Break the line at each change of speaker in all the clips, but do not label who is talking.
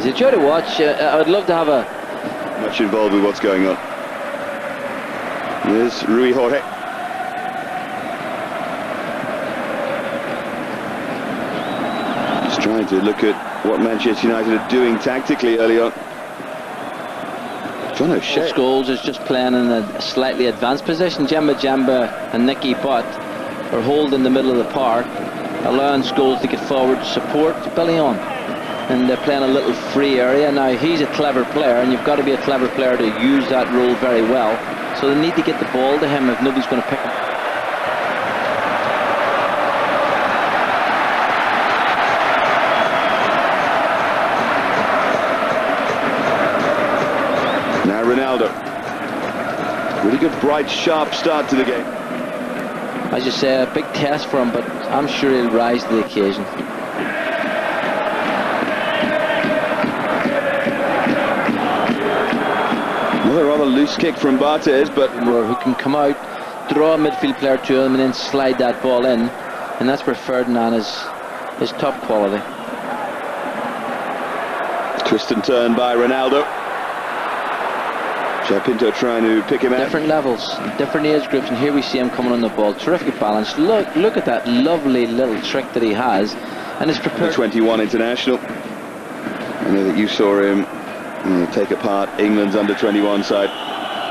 It's a joy to watch. I would love to have a...
Much involved with what's going on. There's Rui Jorge. Just trying to look at what Manchester United are doing tactically early on. John O'Shea.
Scholes is just playing in a slightly advanced position. Jemba and Nicky Butt are holding in the middle of the park, allowing Scholes to get forward to support Billy on. And they're playing a little free area. Now, he's a clever player, and you've got to be a clever player to use that role very well. So they need to get the ball to him if nobody's going to pick him.
Now Ronaldo. Really good, bright, sharp start to the game.
As you say, a big test for him, but I'm sure he'll rise to the occasion.
Another rather loose kick from Barthez, but
who can come out, draw a midfield player to him, and then slide that ball in, and that's where Ferdinand is top quality.
Twist and turn by Ronaldo. Pinto trying to pick him out.
Different levels, different age groups, and here we see him coming on the ball. Terrific balance. Look at that lovely little trick that he has, and is prepared.
The 21 international. I know that you saw him take apart England's under-21 side,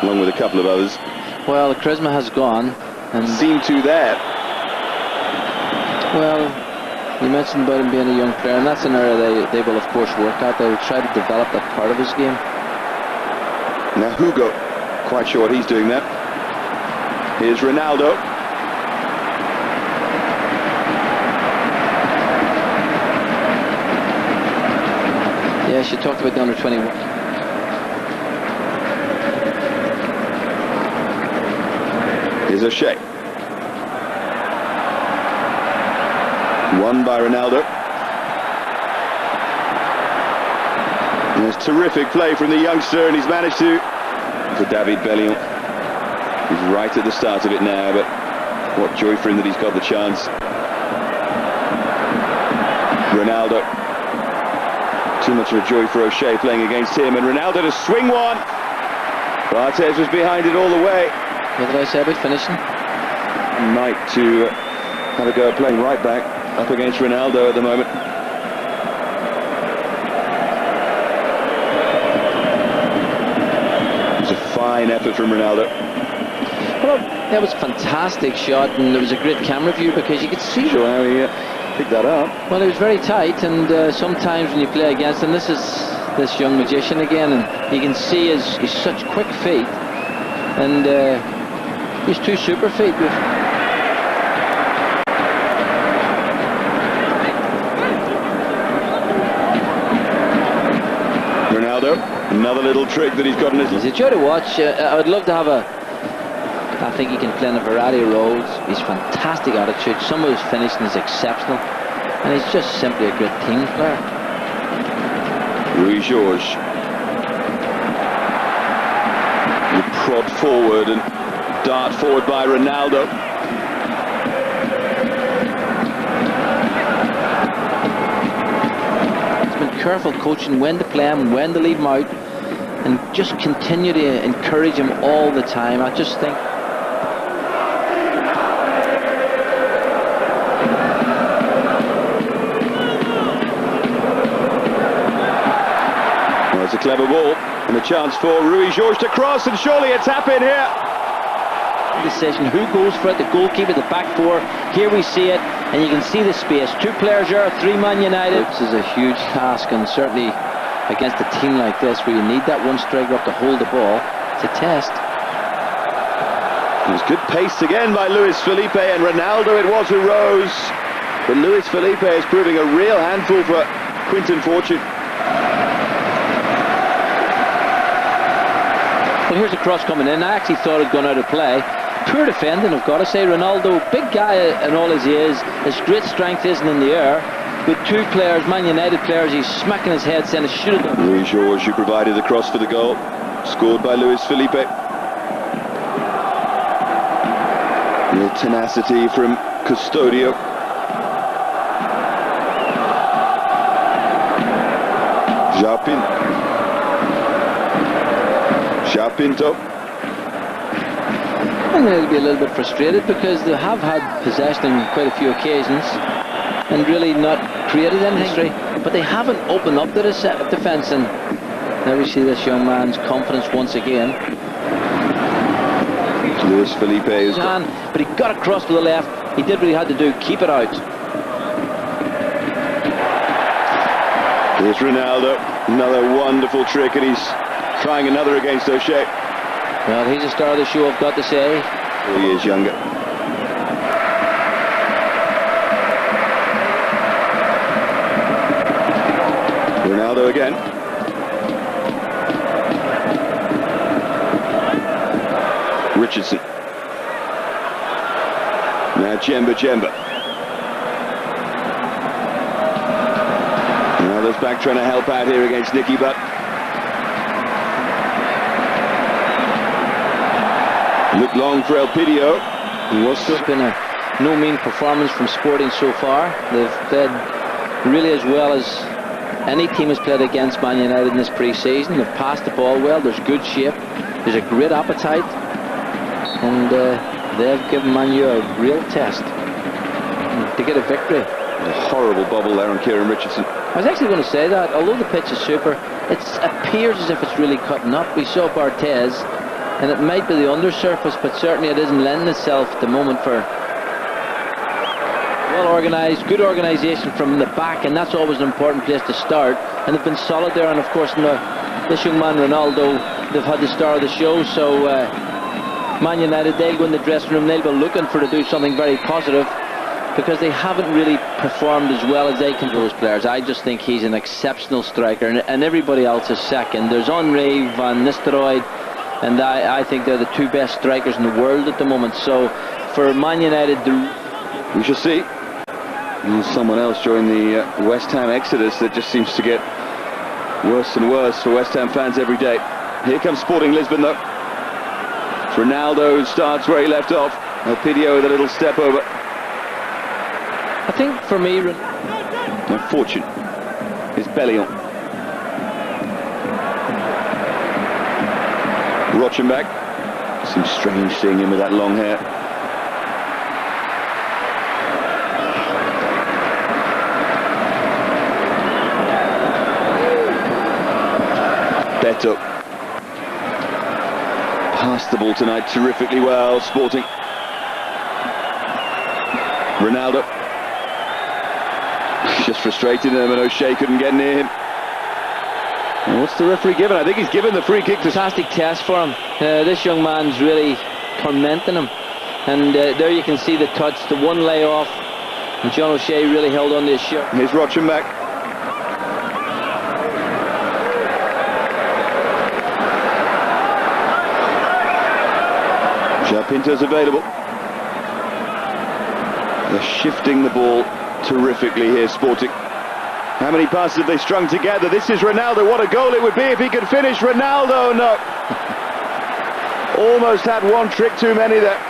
along with a couple of others.
Well, the charisma has gone, and
seemed to there.
Well, you mentioned about him being a young player, and that's an area they will of course work at. They will try to develop that part of his game.
Now Hugo, quite sure what he's doing there. Here's Ronaldo.
Yes, you talked about the under-21.
Here's O'Shea. Won by Ronaldo. And there's terrific play from the youngster, and he's managed to... For David Bellion. He's right at the start of it now, but what joy for him that he's got the chance. Ronaldo. Too much of a joy for O'Shea playing against him, and Ronaldo to swing one. Barthez was behind it all the way.
What did I say about finishing?
Knight to have a go at playing right back up against Ronaldo at the moment. It was a fine effort from Ronaldo.
Well, that was a fantastic shot, and there was a great camera view because you could see
how he picked that up.
Well, it was very tight, and sometimes when you play against him, this is this young magician again, and you can see he's such quick feet, and he's two super feet.
Ronaldo, another little trick that he's got in his...
It's a joy to watch. I would love to have a... I think he can play in a variety of roles. He's fantastic attitude. Some of his finishing is exceptional, and he's just simply a great team player.
Rui Jorge. You prod forward and dart forward by Ronaldo.
He's been careful coaching when to play him, when to leave him out, and just continue to encourage him all the time. I just think...
It's a clever ball, and a chance for Rui Jorge to cross, and surely a tap in here.
Decision, who goes for it? The goalkeeper, the back four. Here we see it, and you can see the space. Two players there, three-man United. This is a huge task, and certainly against a team like this, where you need that one striker up to hold the ball, it's a test.
It was good pace again by Luis Felipe, and Ronaldo it was who rose. But Luis Felipe is proving a real handful for Quinton Fortune.
Well, here's a cross coming in. I actually thought it had gone out of play. Poor defending, I've got to say. Ronaldo, big guy and all as he is, his great strength isn't in the air. With two players, Man United players, he's smacking his head saying it should have done.
Rui Jorge, who provided the cross for the goal, scored by Luis Felipe. Real tenacity from Custodio. Pinto.
And they'll be a little bit frustrated because they have had possession on quite a few occasions and really not created anything, but they haven't opened up the defence, and there we see this young man's confidence once again.
Luis Felipe is
but he got across with the left. He did what he had to do, keep it out.
Here's Ronaldo, another wonderful trick, and he's trying another against O'Shea.
Well, he's a star of the show, I've got to say.
4 years younger. Ronaldo again. Richardson. Now Jemba. Ronaldo's back trying to help out here against Nicky Butt. Look long for Elpidio.
It's been a no mean performance from Sporting so far. They've played really as well as any team has played against Man United in this pre-season. They've passed the ball well, there's good shape, there's a great appetite, and they've given Man U a real test to get a victory.
A horrible bubble there on Kieran Richardson.
I was actually going to say that, although the pitch is super, it appears as if it's really cutting up. We saw Barthez, and it might be the undersurface, but certainly it isn't lending itself at the moment for well organised, good organisation from the back, and that's always an important place to start. And they've been solid there, and of course this young man Ronaldo, they've had the star of the show, so Man United, they'll go in the dressing room, they'll be looking to do something very positive, because they haven't really performed as well as they can do as players. I just think he's an exceptional striker, and everybody else is second. There's Henry, Van Nistelrooy, and I think they're the two best strikers in the world at the moment. So for Man United,
we shall see. There's someone else join the West Ham exodus that just seems to get worse and worse for West Ham fans every day. Here comes Sporting Lisbon though. It's Ronaldo who starts where he left off. Elpidio with a little step over.
I think for me,
now Fortune is Bellion. Rochenbach. Seems strange seeing him with that long hair. Beto. Passed the ball tonight terrifically well, Sporting. Ronaldo. Just frustrated him, and O'Shea couldn't get near him. And what's the referee given? I think he's given the free kick to...
Fantastic test for him. This young man's really tormenting him. And there you can see the touch, the one layoff. And John O'Shea really held on to his shirt.
Here's Rochenbach. Pinto's available. They're shifting the ball terrifically here, Sporting. How many passes have they strung together? This is Ronaldo. What a goal it would be if he could finish. Ronaldo, no. Almost had one trick too many there.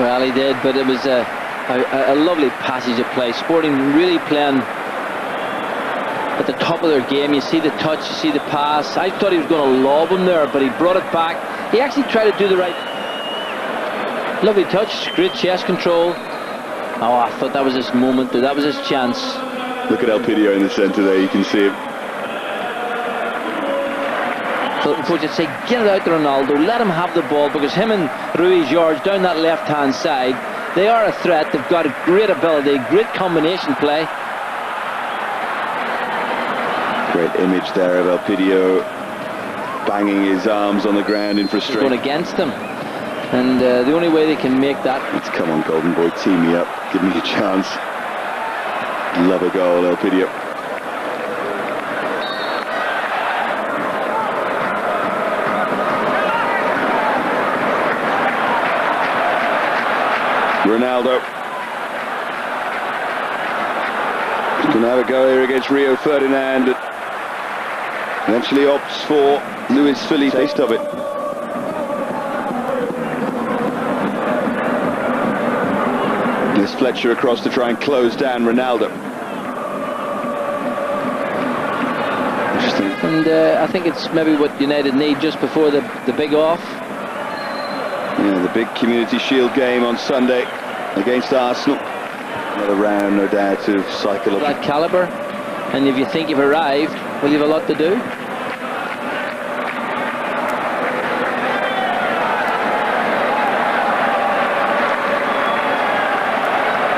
Well, he did, but it was a lovely passage of play. Sporting really playing at the top of their game. You see the touch, you see the pass. I thought he was going to lob him there, but he brought it back. He actually tried to do the right... Lovely touch, great chest control. Oh, I thought that was his moment, that was his chance.
Look at Elpidio in the centre there, you can see him.
So the coach would say, get it out to Ronaldo, let him have the ball, because him and Rui Jorge down that left-hand side, they are a threat, they've got a great ability, great combination play.
Great image there of Elpidio banging his arms on the ground in frustration.
Going against them. And the only way they can make that...
Come on, Golden Boy, team me up. Give me a chance. Love a goal, Elpidio. Ronaldo. He's going to have a go here against Rio Ferdinand. Eventually opts for Luis Felipe. Taste of it. There's Fletcher across to try and close down Ronaldo.
And I think it's maybe what United need just before the big off.
Yeah, the big Community Shield game on Sunday against Arsenal. Another round, no doubt, of psychological.
That calibre, and if you think you've arrived, well, you've a lot to do.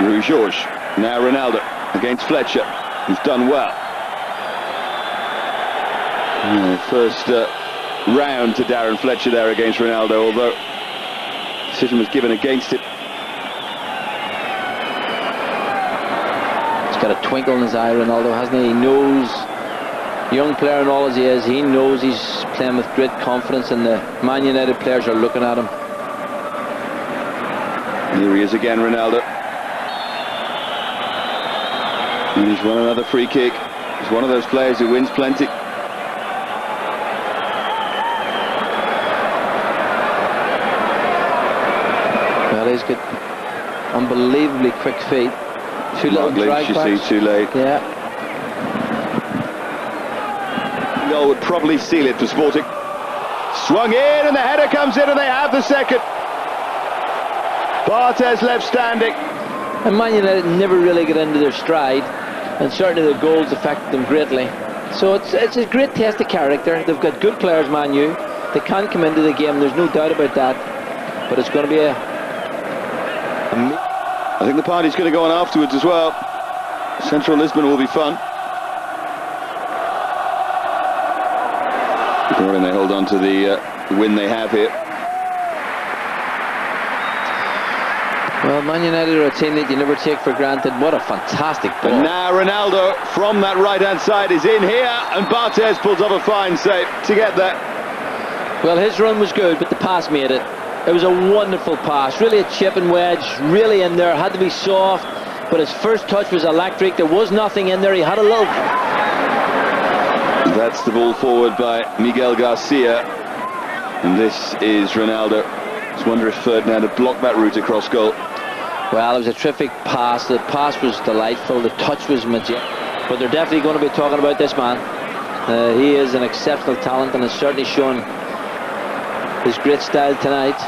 Rui Jorge, now Ronaldo against Fletcher, who's done well. Yeah, first round to Darren Fletcher there against Ronaldo, although decision was given against it.
He's got a twinkle in his eye, Ronaldo, hasn't he? He knows, young player and all as he is, he knows he's playing with great confidence, and the Man United players are looking at him.
Here he is again, Ronaldo. And he's won another free kick. He's one of those players who wins plenty.
Well, he's got unbelievably quick feet. Two little drag
you
backs.
see, too late.
Yeah.
Goal would probably seal it for Sporting. Swung in, and the header comes in, and they have the second. Barthez left standing.
And Man United never really get into their stride, and certainly the goals affected them greatly. So it's a great test of character. They've got good players, Man U. They can come into the game, there's no doubt about that. But it's going to be I
think the party's going to go on afterwards as well. Central Lisbon will be fun. And they hold on to the win they have here.
Well, Man United are a team that you never take for granted. What a fantastic ball.
And now Ronaldo from that right-hand side is in here, and Barthez pulls off a fine save to get there.
Well, his run was good, but the pass made it. It was a wonderful pass, really a chip and wedge, really in there, had to be soft, but his first touch was electric. There was nothing in there, he had a little...
That's the ball forward by Miguel Garcia, and this is Ronaldo. I just wonder if Ferdinand had blocked that route across goal.
Well, it was a terrific pass. The pass was delightful. The touch was majestic. But they're definitely going to be talking about this man. He is an exceptional talent and has certainly shown his great style tonight.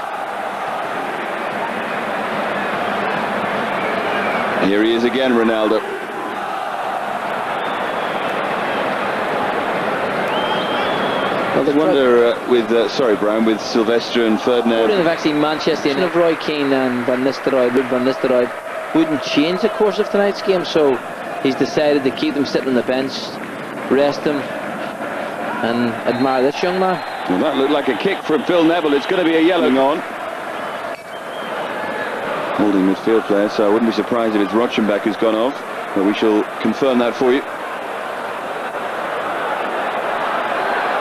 Here he is again, Ronaldo. Well, I wonder sorry, Brian, with Sylvester and Ferdinand.
They've actually Manchester United of Roy Keane and Van Nistelrooy wouldn't change the course of tonight's game, so he's decided to keep them sitting on the bench, rest them, and admire this young man.
Well, that looked like a kick from Phil Neville. It's going to be a yellow on. Holding midfield player, so I wouldn't be surprised if it's Rochenbach who's gone off, but we shall confirm that for you.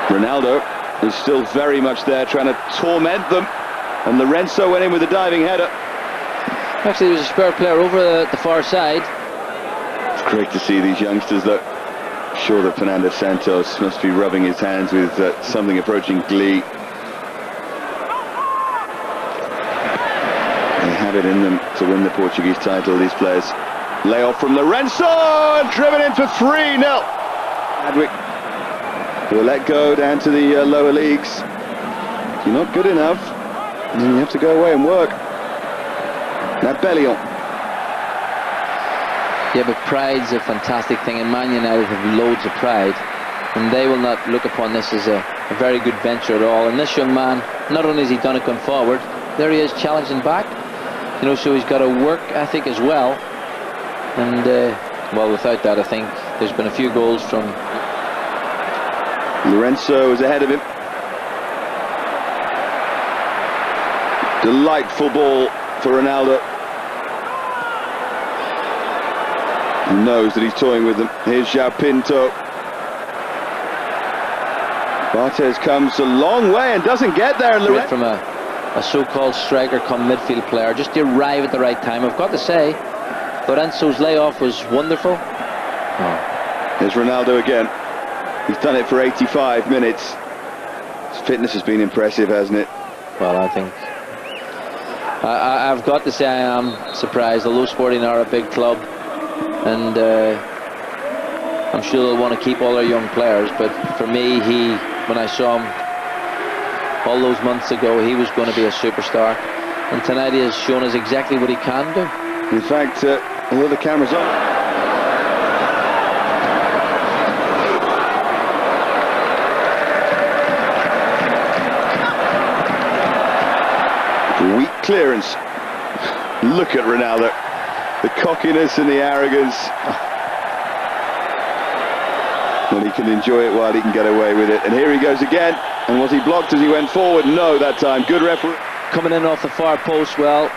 Ronaldo is still very much there, trying to torment them, and Lorenzo went in with a diving header.
Actually, there was a spare player over the far side.
It's great to see these youngsters, though. I'm sure that Fernando Santos must be rubbing his hands with something approaching glee. They have it in them to win the Portuguese title, these players. Layoff from Lorenzo, and driven in for 3-0. Adwick will let go down to the lower leagues. If you're not good enough, then you have to go away and work. Now Bellion.
Yeah, but pride's a fantastic thing, and Man United have loads of pride, and they will not look upon this as a very good venture at all. And this young man, not only has he done it going forward, there he is challenging back, you know, so he's got a work ethic as well. And well, without that, I think there's been a few goals from
Lorenzo is ahead of him. Delightful ball for Ronaldo. He knows that he's toying with them. Here's João Pinto. Barthez comes a long way and doesn't get there.
From a so-called striker come midfield player, just to arrive at the right time. I've got to say, Lorenzo's layoff was wonderful.
Here's Ronaldo again. He's done it for 85 minutes. His fitness has been impressive, hasn't it?
Well, I think I've got to say I am surprised, although Sporting are a big club, and I'm sure they'll want to keep all their young players, but for me, when I saw him all those months ago, he was going to be a superstar, and tonight he has shown us exactly what he can do.
In fact, although the camera's on, weak clearance. Look at Ronaldo, the cockiness and the arrogance. Well, he can enjoy it while he can get away with it. And here he goes again. And was he blocked as he went forward? No, that time. Good referee.
Coming in off the far post, well,